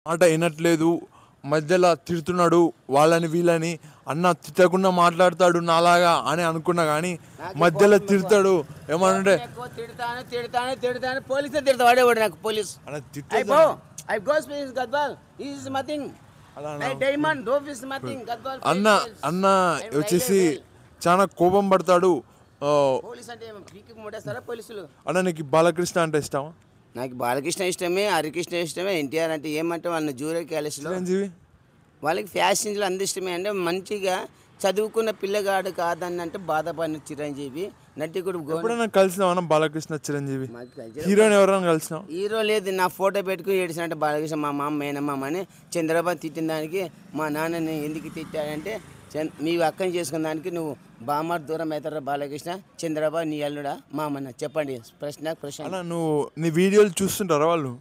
మాట వినట్లేదు, మధ్యలో తిడుతున్నాడు వాళ్ళని వీళ్ళని. అన్న తిట్టకుండా మాట్లాడతాడు నాలాగా అని అనుకున్నా కానీ మధ్యలో తిడతాడు. ఏమనంటే తిడతాను తిడతాను తిడతాను పోలీసులు తిడతా వాడేవాడు నాకు పోలీస్ అలా అన్న అన్న వచ్చేసి చాలా కోపం పడతాడు. పోలీసులు అన్న నీకు బాలకృష్ణ అంటే ఇష్టమా? నాకు బాలకృష్ణ ఇష్టమే, హరికృష్ణ ఇష్టమే, ఎన్టీఆర్ అంటే ఏమంటే వాళ్ళని జూరే క్యాలెస్లో చిరంజీవి వాళ్ళకి ఫ్యాషన్లు అంత ఇష్టమే. అంటే మంచిగా చదువుకున్న పిల్లగాడు కాదని అంటే బాధపడిన చిరంజీవి నటికుడు. ఎప్పుడైనా కలిసినావా బాలకృష్ణ చిరంజీవి? హీరోని ఎవరైనా కలిసినావు? హీరో లేదు, నా ఫోటో పెట్టుకుని ఏడిసినట్టు బాలకృష్ణ మా మామ మేనమ్మ అని చంద్రబాబు తిట్టిన దానికి మా నాన్నని ఎందుకు తిట్టాడంటే మీ అక్కని చేసుకున్న దానికి నువ్వు బామ్మారు దూరం అవుతారా బాలకృష్ణ, చంద్రబాబు నీ అల్లుడా మామన్న చెప్పండి ప్రశ్న. నువ్వు నీ వీడియోలు చూస్తుంటారా వాళ్ళు?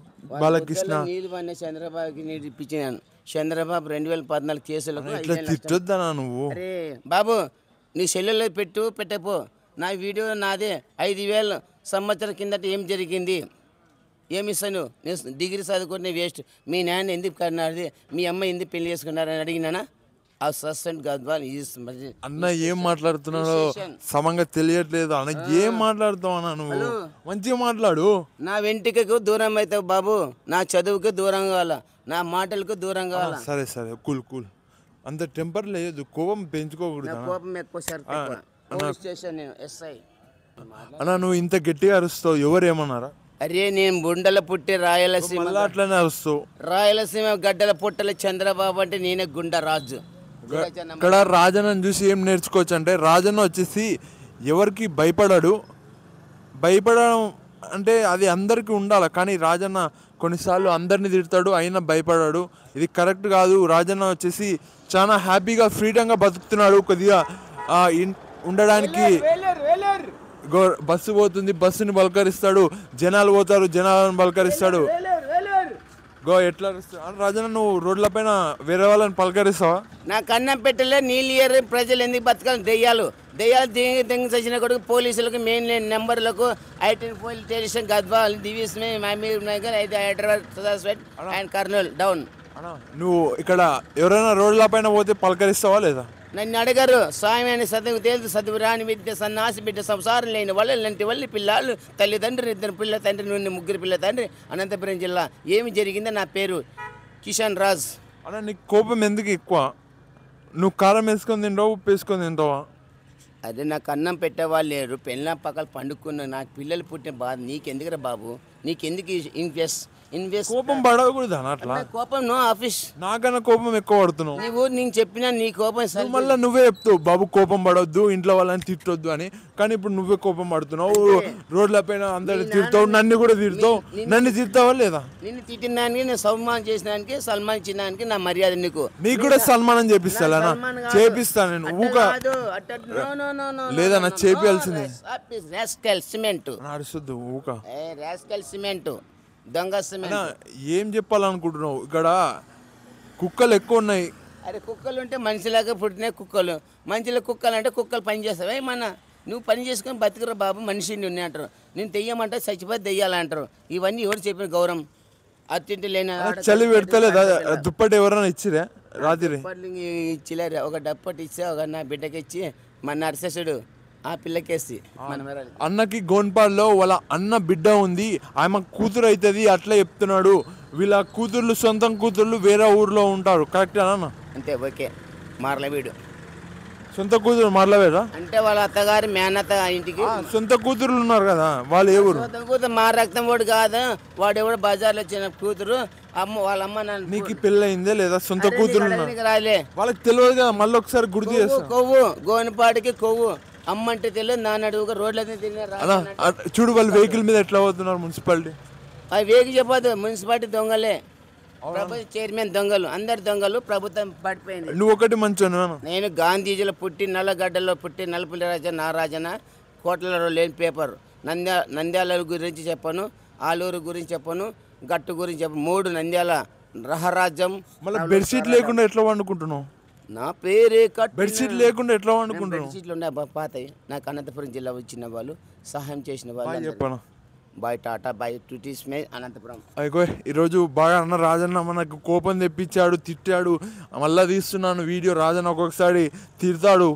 బాలకృష్ణ నీళ్ళు పడిన చంద్రబాబుకి నీళ్ళు ఇప్పించాను. చంద్రబాబు 2014 కేసులకు తిట్టొద్దనా నువ్వు? అరే బాబు నీ సెల్లులో పెట్టపో. నా వీడియో నాదే. 5,000 సంవత్సరం కిందట ఏం జరిగింది, ఏమి ఇస్తాను? నేను డిగ్రీ చదువుకుంటే వేస్ట్. మీ నాన్న ఎందుకు కన్నాడు, మీ అమ్మ ఎందుకు పెళ్లి చేసుకున్నారని అడిగినానా? ఆ సస్టెంట్ గద్వాల్ అన్న ఏం మాట్లాడుతున్నాడో సమంగా తెలియట్లేదు అన్న. ఏం మాట్లాడుతావు అన్న నువ్వు? మంచిగా మాట్లాడు. నా వెంటికకు దూరం అవుతావు బాబు, నా చదువుకు దూరం కావాలా, నా మాటలకు దూరం కావాలా. సరే సరే కూల్ కూల్. అంత టెంపర్ లేదు, కోపం పెంచుకోకూడదు. కోపం ఎక్కువ సార్. అన్న నువ్వు ఇంత గట్టిగా అరుస్తావు, ఎవరు ఏమన్నారా? అరే నేను బుండల పుట్టి రాయలసీమ, అట్లనే అరుస్తావు. రాయలసీమ గడ్డల పుట్టల చంద్రబాబు అంటే నేనే గుండరాజు. ఇక్కడ రాజన్నను చూసి ఏం నేర్చుకోవచ్చు అంటే, రాజన్న వచ్చేసి ఎవరికి భయపడాడు. భయపడడం అంటే అది అందరికీ ఉండాలి, కానీ రాజన్న కొన్నిసార్లు అందరిని తిడతాడు, అయినా భయపడాడు. ఇది కరెక్ట్ కాదు. రాజన్న వచ్చేసి చాలా హ్యాపీగా ఫ్రీడంగా బతుకుతున్నాడు. కొద్దిగా ఉండడానికి బస్సు పోతుంది, బస్సుని పలకరిస్తాడు, జనాలు పోతారు, జనాలను పలకరిస్తాడు. ఎట్లా రాజన్న నువ్వు రోడ్ల పైన వేరే వాళ్ళని పలకరిస్తావా? నాకు అన్నం పెట్టలే నీళ్ళు ఇయర్ ప్రజలు ఎందుకు బతకాలి? దెయ్యాలు దెంగి చచ్చిన కొడుకు పోలీసులకు మెయిన్ నెంబర్లకు 18 police station Gadwal division Mahmood Nagar Hyderabad and Kurnool down. నువ్వు ఇక్కడ ఎవరైనా రోడ్ల పైన పోతే పలకరిస్తావా లేదా? నన్ను అడగరు. స్వామి అని చదువు తేల్దు, చదువు రాని విద్య సన్నాసి బిడ్డ సంసారం లేని వాళ్ళు లాంటి వాళ్ళు పిల్లలు తల్లిదండ్రులు 2 పిల్ల తండ్రి నుండి 3 పిల్ల తండ్రి అనంతపురం జిల్లా. ఏమి జరిగిందో నా పేరు కిషన్ రాజ్. అలా నీకు కోపం ఎందుకు ఎక్కువ? నువ్వు కారం వేసుకొని తింటావు, ఉప్పు వేసుకొని తింటావా? అదే నాకు అన్నం పెట్టేవాళ్ళు లేరు, పెళ్ళ పక్కలు పండుకున్నా, నాకు పిల్లలు పుట్టిన బాధ నీకెందుకురా బాబు, నీకెందుకు ఇన్వెస్ట్ కోపం పడకూడదు అట్లా. కోపం నో ఆఫీస్. నాకన్నా కోపం ఎక్కువ పడుతున్నావు నువ్వు. నేను చెప్పినా నీ కోపం మళ్ళీ నువ్వే చెప్తావు, బాబు కోపం పడవద్దు, ఇంట్లో వాళ్ళని తిట్టొద్దు అని. కానీ ఇప్పుడు నువ్వే కోపం పడుతున్నావు, రోడ్ల పైన అందరు తిడతావు, నన్ను కూడా తిడతావు. నన్ను తిడతావా లేదా? నిన్ను తిట్టినానికి, నేను సన్మానం చేసినానికి, సన్మానం చేయడానికి నా మర్యాద నీకు. నీకు కూడా సన్మానం చేపిస్తా, చేపిస్తాను నేను. ఊగా లేదా నా చేపియాల్సిందే. సిమెంట్ నడుస్తుంది ఊక సిమెంట్ దొంగ సిమెంట్. ఏం చెప్పాలనుకుంటున్నావు? ఇక్కడ కుక్కలు ఎక్కువ ఉన్నాయి. అరే కుక్కలు ఉంటే మనిషిలాగా పుట్టినాయి కుక్కలు. మనుషుల కుక్కలు అంటే కుక్కలు పని చేస్తావా ఏమన్నా? నువ్వు పని చేసుకొని బతికరా బాబు, మనిషిని ఉన్నాయి అంటారు. నేను తెయ్యమంటే చచ్చిపోతే దెయ్యాలంటారు. ఇవన్నీ ఎవరు చెప్పిన గౌరవం? అత్యంత లేని చలి పెడతలేదా? దుప్పటి ఎవరైనా ఇచ్చిరే రాత్రి? ఇచ్చిలేరు. ఒక డప్పటి ఇచ్చా, ఒక నా బిడ్డకి ఇచ్చి మన నర్సెసుడు ఆ పిల్లకేసి. అన్నకి గోన్పాల్లో వాళ్ళ అన్న బిడ్డ ఉంది, ఆమె కూతురు అవుతుంది అట్లా చెప్తున్నాడు. వీళ్ళ కూతుర్లు సొంతం కూతుర్లు వేరే ఊర్లో ఉంటారు, కరెక్టేనా అన్న? అంతే, ఓకే. మార్లవీడు సొంత కూతురు మార్లవేడా అంటే వాళ్ళ అత్తగారి మేనత్త ఇంటికి సొంత కూతురులు ఉన్నారు కదా, వాళ్ళు ఏ ఊరు? సొంత కూతురు మా రక్తం వాడు కాదు, వాడు ఎవడో బజార్లో వచ్చిన కూతురు. అమ్మ వాళ్ళ అమ్మ నన్ను. నీకు పెళ్ళి అయిందే లేదా? సొంత కూతురు రాలే, వాళ్ళకి తెలియదు కదా. మళ్ళీ ఒకసారి గుర్తు చేస్తా. కొవ్వు గోనిపాటికి కొవ్వు అమ్మ అంటే తెలియదు, నాన్న అడుగుగా రోడ్లన్నీ చూడు వాళ్ళు వెహికల్ మీద ఎట్లా పోతున్నారు. మున్సిపాలిటీ అవి వేగి చెప్పదు, మున్సిపాలిటీ దొంగలే, చైర్మన్ దొంగలు, అందరు దొంగలు. ప్రభుత్వం పడిపోయింది. నువ్వు ఒకటి మంచి. నేను గాంధీజీలో పుట్టి, నల్లగడ్డలో పుట్టి, నలుపుల రాజా నారాజన, కోట్లలో లేని పేపర్. నంద్యాల గురించి చెప్పను, ఆలూరు గురించి చెప్పను, గట్టు గురించి చెప్పను. 3 నంద్యాల రహరాజ్యం. మళ్ళీ బెడ్షీట్ లేకుండా ఎట్లా వండుకుంటున్నావు? నా పేరే బెడ్షీట్ లేకుండా ఎట్లా వండుకుంటున్నావు? బెడ్షీట్లు ఉండే పాతవి. నాకు అనంతపురం జిల్లా వచ్చిన వాళ్ళు, సహాయం చేసిన వాళ్ళు. చెప్పను బాయ్ టాటా బాయ్ టుటీస్ మే అనంతపురం. అయిగో ఈరోజు బాగా అన్న రాజన్న మనకు కోపం తెప్పించాడు, తిట్టాడు. మళ్ళీ తీస్తున్నాను వీడియో. రాజన్న ఒక్కొక్కసారి తిడతాడు.